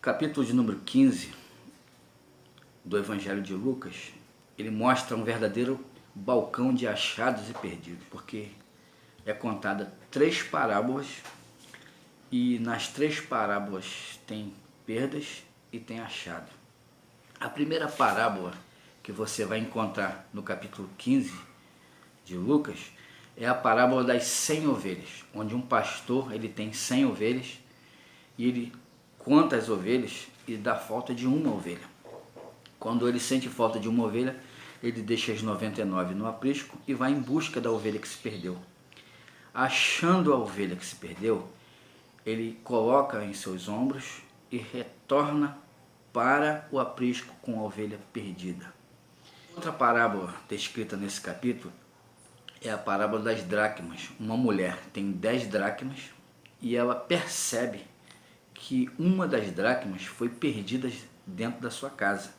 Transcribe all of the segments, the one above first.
Capítulo de número 15 do Evangelho de Lucas, ele mostra um verdadeiro balcão de achados e perdidos, porque é contada 3 parábolas e nas 3 parábolas tem perdas e tem achado. A primeira parábola que você vai encontrar no capítulo 15 de Lucas é a parábola das 100 ovelhas, onde um pastor ele tem 100 ovelhas e ele conta as ovelhas e dá falta de uma ovelha. Quando ele sente falta de uma ovelha, ele deixa as 99 no aprisco e vai em busca da ovelha que se perdeu. Achando a ovelha que se perdeu, ele coloca em seus ombros e retorna para o aprisco com a ovelha perdida. Outra parábola descrita nesse capítulo é a parábola das dracmas. Uma mulher tem 10 dracmas e ela percebe que uma das dracmas foi perdida dentro da sua casa.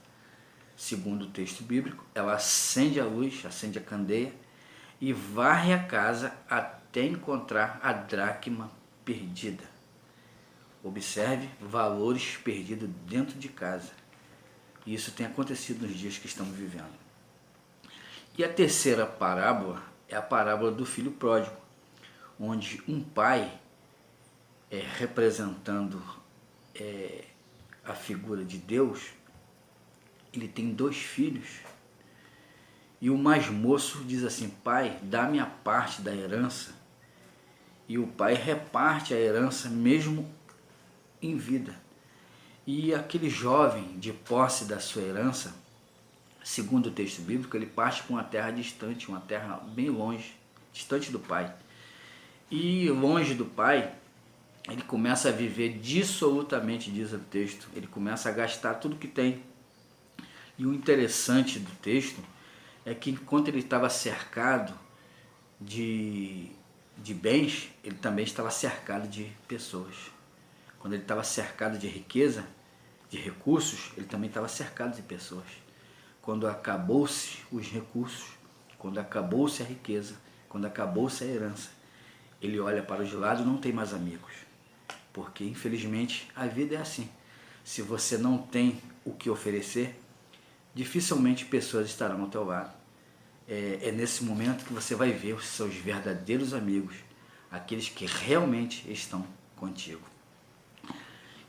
Segundo o texto bíblico, ela acende a luz, acende a candeia e varre a casa até encontrar a dracma perdida. Observe valores perdidos dentro de casa. E isso tem acontecido nos dias que estamos vivendo. E a terceira parábola é a parábola do filho pródigo, onde um pai, representando a figura de Deus, ele tem 2 filhos. E o mais moço diz assim: pai, dá-me a parte da herança. E o pai reparte a herança mesmo em vida. E aquele jovem, de posse da sua herança, segundo o texto bíblico, ele parte para uma terra distante, uma terra bem longe, distante do pai. E longe do pai, ele começa a viver dissolutamente, diz o texto. Ele começa a gastar tudo que tem. E o interessante do texto é que enquanto ele estava cercado de bens, ele também estava cercado de pessoas. Quando ele estava cercado de riqueza, de recursos, ele também estava cercado de pessoas. Quando acabou-se os recursos, quando acabou-se a riqueza, quando acabou-se a herança, ele olha para os lados e não tem mais amigos. Porque, infelizmente, a vida é assim. Se você não tem o que oferecer, dificilmente pessoas estarão ao teu lado. É nesse momento que você vai ver os seus verdadeiros amigos, aqueles que realmente estão contigo.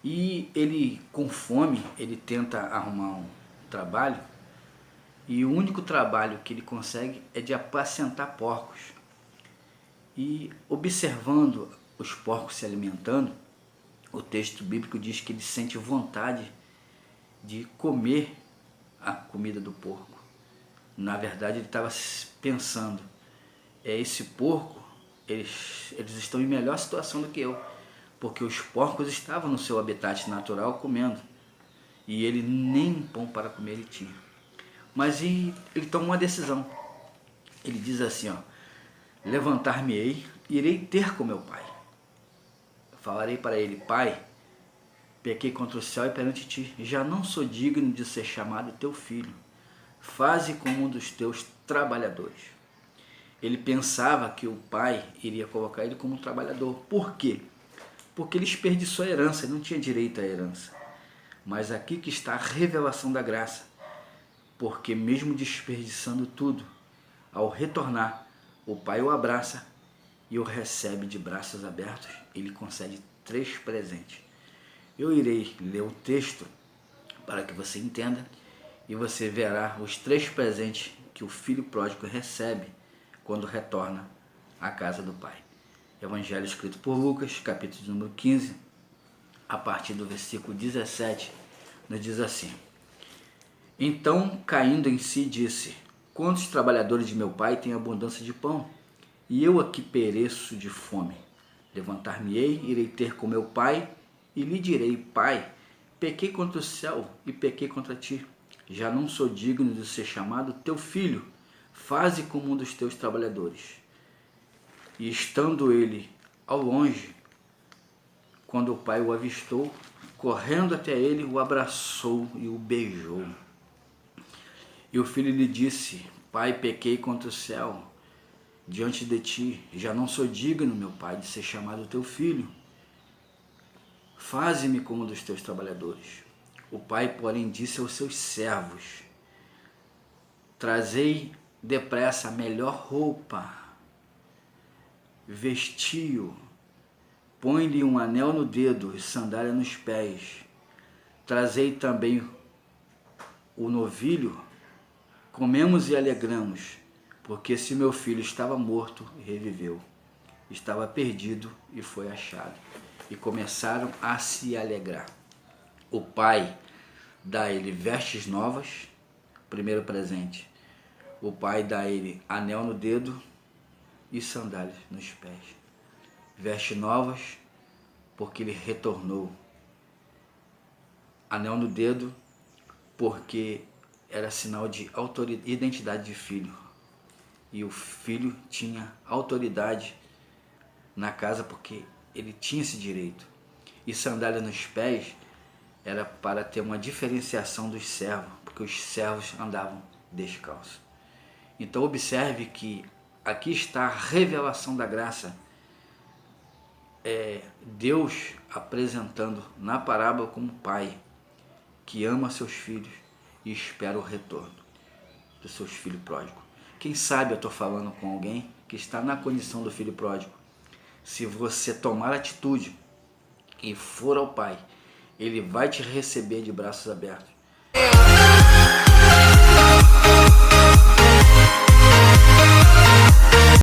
E ele, com fome, ele tenta arrumar um trabalho, e o único trabalho que ele consegue é de apacentar porcos. E observando os porcos se alimentando, o texto bíblico diz que ele sente vontade de comer a comida do porco. Na verdade, ele estava pensando: esse porco, eles estão em melhor situação do que eu, porque os porcos estavam no seu habitat natural comendo, e ele nem pão para comer ele tinha. Mas ele toma uma decisão. Ele diz assim: levantar-me-ei e irei ter com meu pai. Falarei para ele: pai, pequei contra o céu e perante ti, já não sou digno de ser chamado teu filho. Faze como um dos teus trabalhadores. Ele pensava que o pai iria colocar ele como um trabalhador. Por quê? Porque ele desperdiçou a herança, ele não tinha direito à herança. Mas aqui que está a revelação da graça. Porque mesmo desperdiçando tudo, ao retornar, o pai o abraça e o recebe de braços abertos. Ele concede 3 presentes. Eu irei ler o texto para que você entenda e você verá os 3 presentes que o filho pródigo recebe quando retorna à casa do pai. Evangelho escrito por Lucas, capítulo número 15, a partir do versículo 17, nos diz assim: então, caindo em si, disse: quantos trabalhadores de meu pai têm abundância de pão, e eu aqui pereço de fome? Levantar-me-ei, irei ter com meu pai, e lhe direi: pai, pequei contra o céu e pequei contra ti. Já não sou digno de ser chamado teu filho. Faze como um dos teus trabalhadores. E estando ele ao longe, quando o pai o avistou, correndo até ele, o abraçou e o beijou. E o filho lhe disse: pai, pequei contra o céu diante de ti, já não sou digno, meu pai, de ser chamado teu filho. faze-me como um dos teus trabalhadores. O pai, porém, disse aos seus servos: trazei depressa a melhor roupa, vestiu, põe-lhe um anel no dedo e sandália nos pés. Trazei também o novilho, comemos e alegramos, porque esse meu filho estava morto e reviveu, estava perdido e foi achado. E começaram a se alegrar. O pai dá a ele vestes novas, primeiro presente. O pai dá a ele anel no dedo e sandálias nos pés. Vestes novas, porque ele retornou. Anel no dedo, porque era sinal de autoridade, identidade de filho. E o filho tinha autoridade na casa porque ele tinha esse direito. E sandália nos pés era para ter uma diferenciação dos servos, porque os servos andavam descalços. Então observe que aqui está a revelação da graça. Deus apresentando na parábola como pai que ama seus filhos e espera o retorno dos seus filhos pródigos. Quem sabe eu estou falando com alguém que está na condição do filho pródigo. Se você tomar atitude e for ao pai, ele vai te receber de braços abertos